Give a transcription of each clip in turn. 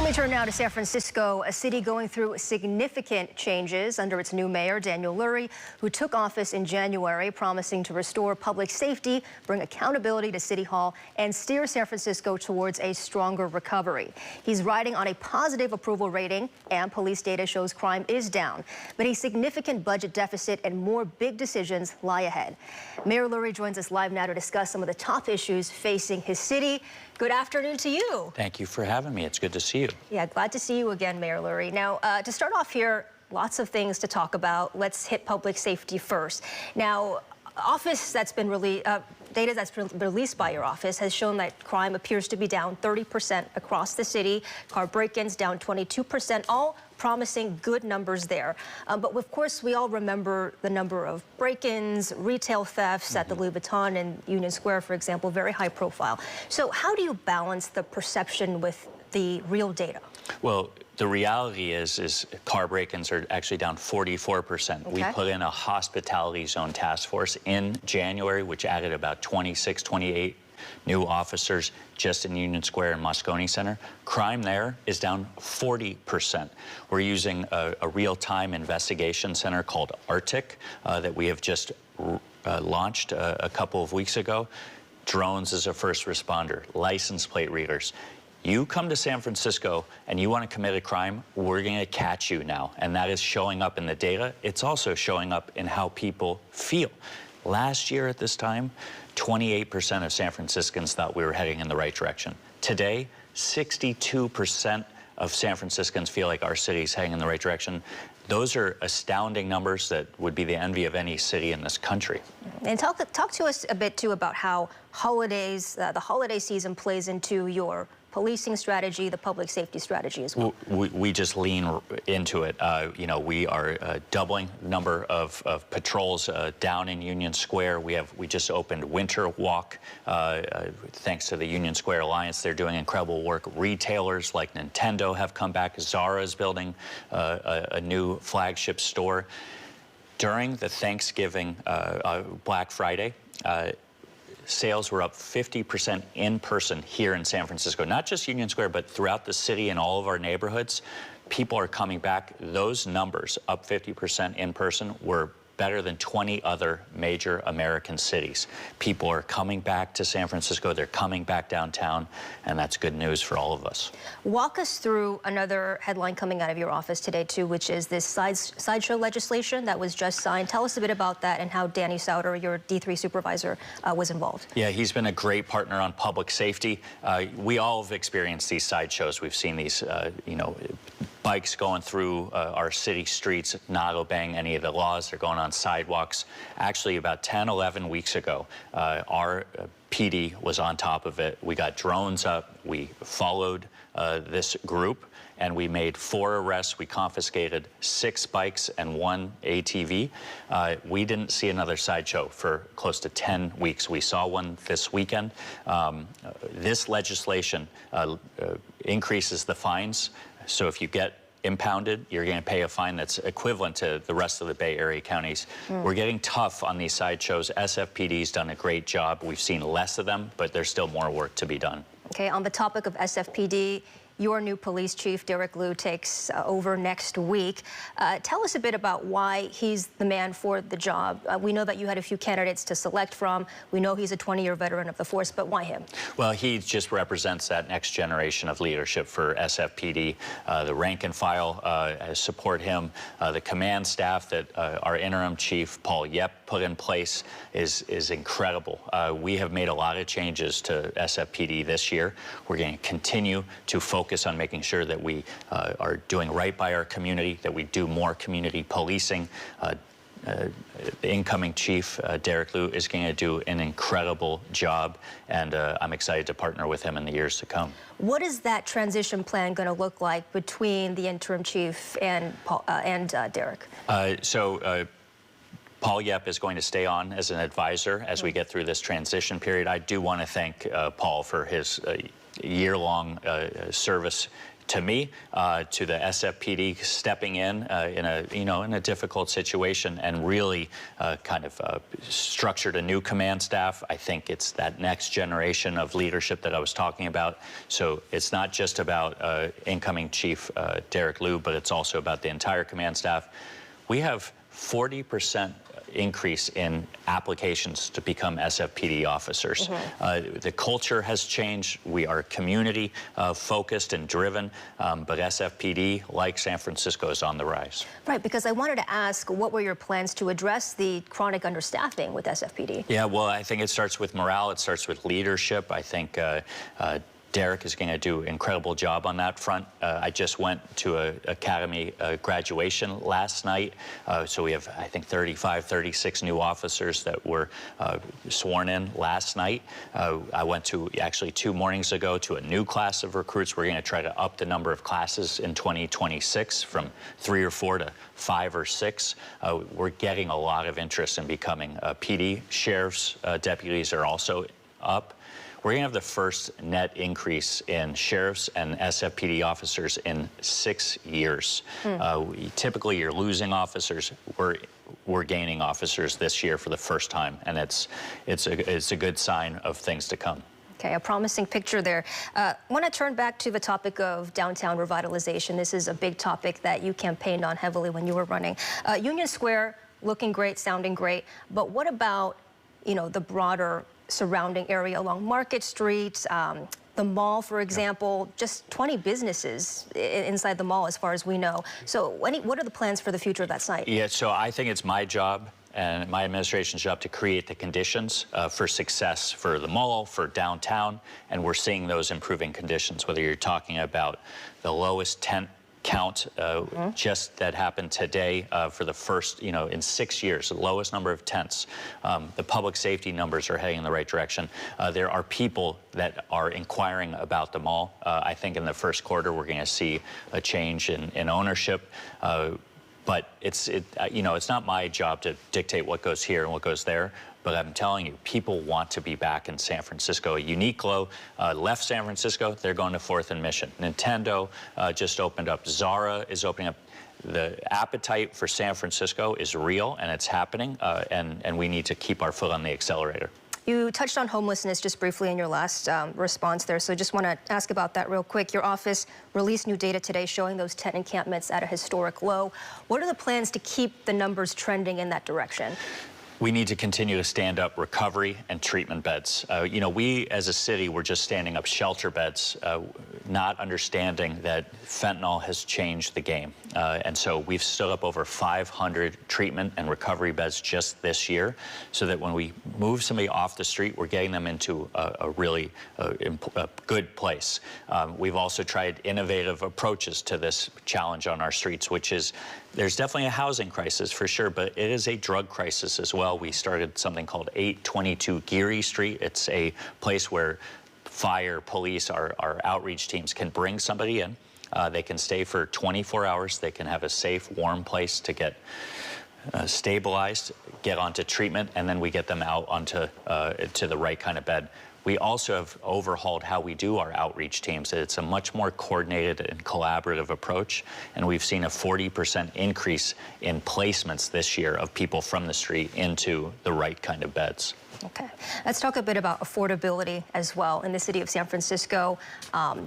We turn now to San Francisco, a city going through significant changes under its new mayor, Daniel Lurie, who took office in January, promising to restore public safety, bring accountability to City Hall, and steer San Francisco towards a stronger recovery. He's riding on a positive approval rating, and police data shows crime is down. But a significant budget deficit and more big decisions lie ahead. Mayor Lurie joins us live now to discuss some of the top issues facing his city. Good afternoon to you. Thank you for having me. It's good to see you. Yeah, glad to see you again, Mayor Lurie. Now, to start off here, lots of things to talk about. Let's hit public safety first. Now, data that's been released by your office has shown that crime appears to be down 30% across the city. Car break-ins down 22%, all promising good numbers there. But of course, we all remember the number of break-ins, retail thefts at the Louis Vuitton and Union Square, for example, very high profile. So how do you balance the perception with the real data? Well, the reality is car break-ins are actually down 44%. Okay. We put in a hospitality zone task force in January, which added about 26, 28 new officers just in Union Square and Moscone Center. Crime there is down 40%. We're using a real-time investigation center called Arctic that we have just launched a couple of weeks ago. Drones as a first responder, license plate readers. You come to San Francisco and you want to commit a crime, we're going to catch you now. And that is showing up in the data. It's also showing up in how people feel. Last year at this time, 28% of San Franciscans thought we were heading in the right direction. Today, 62% of San Franciscans feel like our city is heading in the right direction. Those are astounding numbers that would be the envy of any city in this country. And talk to us a bit, too, about how the holiday season plays into your policing strategy, the public safety strategy as well. We just lean into it. You know, we are doubling the number of patrols down in Union Square. We just opened Winter Walk thanks to the Union Square Alliance. They're doing incredible work. Retailers like Nintendo have come back. Zara is building a new flagship store. During the Thanksgiving Black Friday, sales were up 50% in person here in San Francisco, not just Union Square, but throughout the city and all of our neighborhoods. People are coming back. Those numbers, up 50% in person, were better than 20 other major American cities. People are coming back to San Francisco. They're coming back downtown, and that's good news for all of us. Walk us through another headline coming out of your office today, too, which is this Sideshow legislation that was just signed. Tell us a bit about that and how Danny Sauter, your D3 supervisor, was involved. Yeah, he's been a great partner on public safety. We all have experienced these sideshows. We've seen these, you know, bikes going through our city streets, not obeying any of the laws. They're going on sidewalks. Actually, about 10, 11 weeks ago, our PD was on top of it. We got drones up. We followed this group, and we made 4 arrests. We confiscated 6 bikes and 1 ATV. We didn't see another sideshow for close to 10 weeks. We saw one this weekend. This legislation increases the fines. So if you get impounded, you're going to pay a fine that's equivalent to the rest of the Bay Area counties. We're getting tough on these sideshows. SFPD's done a great job. We've seen less of them, but there's still more work to be done. Okay, on the topic of SFPD, your new police chief, Derek Liu, takes over next week. Tell us a bit about why he's the man for the job. We know that you had a few candidates to select from. We know he's a 20-year veteran of the force, but why him? Well, he just represents that next generation of leadership for SFPD. The rank and file support him. The command staff that our interim chief, Paul Yep, put in place is incredible. We have made a lot of changes to SFPD this year. We're going to continue to focus on making sure that we are doing right by our community, that we do more community policing. The incoming chief, Derek Liu, is going to do an incredible job, and I'm excited to partner with him in the years to come. What is that transition plan going to look like between the interim chief and Derek? Paul Yep is going to stay on as an advisor as we get through this transition period. I do want to thank Paul for his year-long service to me, to the SFPD stepping in a difficult situation and really kind of structured a new command staff. I think it's that next generation of leadership that I was talking about. So it's not just about incoming Chief Derek Liu, but it's also about the entire command staff. We have 40% increase in applications to become SFPD officers. The culture has changed. We are community focused and driven, but SFPD, like San Francisco, is on the rise. Right, because I wanted to ask, what were your plans to address the chronic understaffing with SFPD? Yeah, well, I think it starts with morale. It starts with leadership. I think Derek is going to do an incredible job on that front. I just went to an academy graduation last night. So we have, I think, 35, 36 new officers that were sworn in last night. I went to, actually 2 mornings ago, to a new class of recruits. We're going to try to up the number of classes in 2026 from 3 or 4 to 5 or 6. We're getting a lot of interest in becoming PD. Sheriff's deputies are also up. We're going to have the first net increase in sheriffs and SFPD officers in 6 years. Typically, you're losing officers. We're gaining officers this year for the first time, and it's a good sign of things to come. Okay, a promising picture there. I want to turn back to the topic of downtown revitalization. This is a big topic that you campaigned on heavily when you were running. Union Square, looking great, sounding great, but what about, the broader surrounding area along Market Street, the mall, for example, just 20 businesses inside the mall as far as we know. So what are the plans for the future of that site? Yeah, so I think it's my job and my administration's job to create the conditions for success for the mall, for downtown, and we're seeing those improving conditions, whether you're talking about the lowest tent count just that happened today for the first, in 6 years, the lowest number of tents. The public safety numbers are heading in the right direction. There are people that are inquiring about the mall. I think in the first quarter we're going to see a change in ownership. But it's not my job to dictate what goes here and what goes there. But I'm telling you, people want to be back in San Francisco. Uniqlo left San Francisco. They're going to 4th and Mission. Nintendo just opened up. Zara is opening up. The appetite for San Francisco is real, and it's happening. And we need to keep our foot on the accelerator. You touched on homelessness just briefly in your last response there, so just want to ask about that real quick. Your office released new data today showing those tent encampments at a historic low. What are the plans to keep the numbers trending in that direction? We need to continue to stand up recovery and treatment beds. We as a city, we're just standing up shelter beds, not understanding that fentanyl has changed the game. And so we've stood up over 500 treatment and recovery beds just this year, so that when we move somebody off the street, we're getting them into a really good place. We've also tried innovative approaches to this challenge on our streets, which is, there's definitely a housing crisis for sure, but it is a drug crisis as well. We started something called 822 Geary Street. It's a place where fire, police, our outreach teams can bring somebody in. They can stay for 24 hours. They can have a safe, warm place to get stabilized, get onto treatment, and then we get them out onto to the right kind of bed. We also have overhauled how we do our outreach teams. It's a much more coordinated and collaborative approach, and we've seen a 40% increase in placements this year of people from the street into the right kind of beds. Okay, let's talk a bit about affordability as well in the city of San Francisco.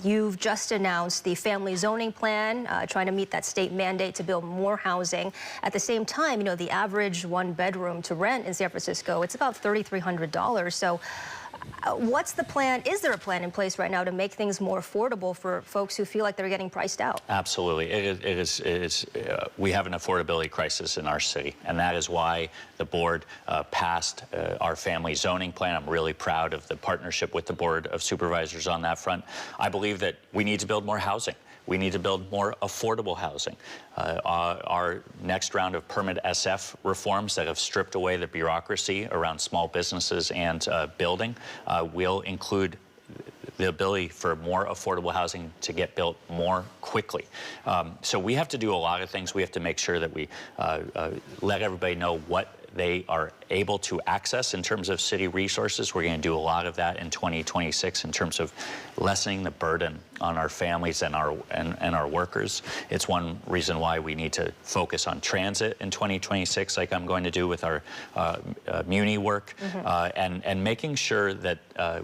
You've just announced the family zoning plan, trying to meet that state mandate to build more housing. At the same time, the average 1-bedroom to rent in San Francisco, it's about $3,300. So what's the plan? Is there a plan in place right now to make things more affordable for folks who feel like they're getting priced out? Absolutely. It is. We have an affordability crisis in our city, and that is why the board passed our family zoning plan. I'm really proud of the partnership with the Board of Supervisors on that front. I believe that we need to build more housing. We need to build more affordable housing. Our next round of permit SF reforms that have stripped away the bureaucracy around small businesses and building will include the ability for more affordable housing to get built more quickly. So we have to do a lot of things. We have to make sure that we let everybody know what they are able to access in terms of city resources. We're going to do a lot of that in 2026 in terms of lessening the burden on our families and our workers. It's one reason why we need to focus on transit in 2026, like I'm going to do with our Muni work, and making sure that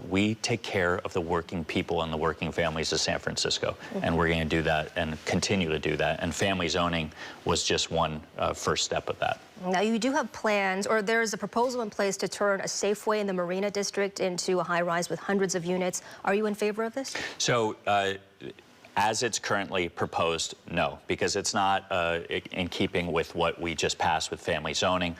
we take care of the working people and the working families of San Francisco. And we're going to do that and continue to do that. And family zoning was just one first step of that. Now, you do have plans, or there's a proposal in place to turn a Safeway in the Marina District into a high-rise with hundreds of units. Are you in favor of this? So, as it's currently proposed, no, because it's not in keeping with what we just passed with family zoning.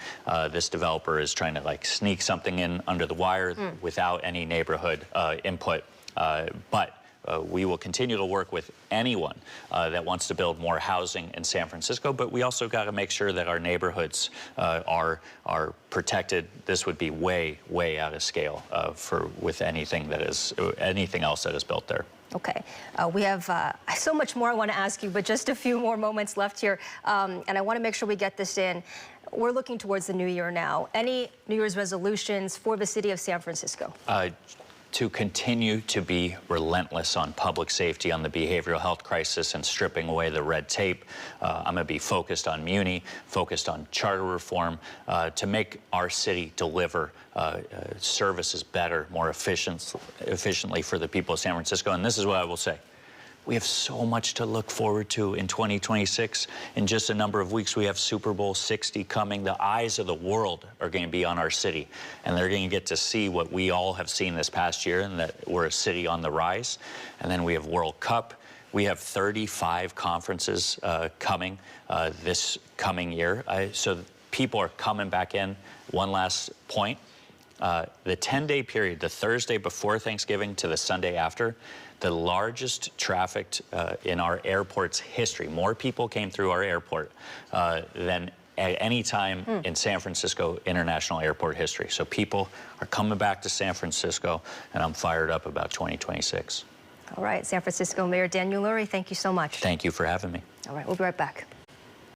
This developer is trying to like sneak something in under the wire without any neighborhood input. But we will continue to work with anyone that wants to build more housing in San Francisco, but we also got to make sure that our neighborhoods are protected. This would be way out of scale with anything else that is built there. Okay, we have so much more I want to ask you, but just a few more moments left here, and I want to make sure we get this in. We're looking towards the new year now. Any New Year's resolutions for the city of San Francisco? To continue to be relentless on public safety, on the behavioral health crisis, and stripping away the red tape. I'm going to be focused on Muni, focused on charter reform, to make our city deliver services better, more efficiently for the people of San Francisco. And this is what I will say. We have so much to look forward to in 2026. In just a number of weeks, we have Super Bowl 60 coming. The eyes of the world are going to be on our city, and they're going to get to see what we all have seen this past year, and that we're a city on the rise. And then we have World Cup. We have 35 conferences coming this coming year. So people are coming back in. One last point. The 10-day period, the Thursday before Thanksgiving to the Sunday after, the largest trafficked in our airport's history. More people came through our airport than at any time in San Francisco International Airport history. So people are coming back to San Francisco, and I'm fired up about 2026. All right, San Francisco Mayor Daniel Lurie, thank you so much. Thank you for having me. All right, we'll be right back.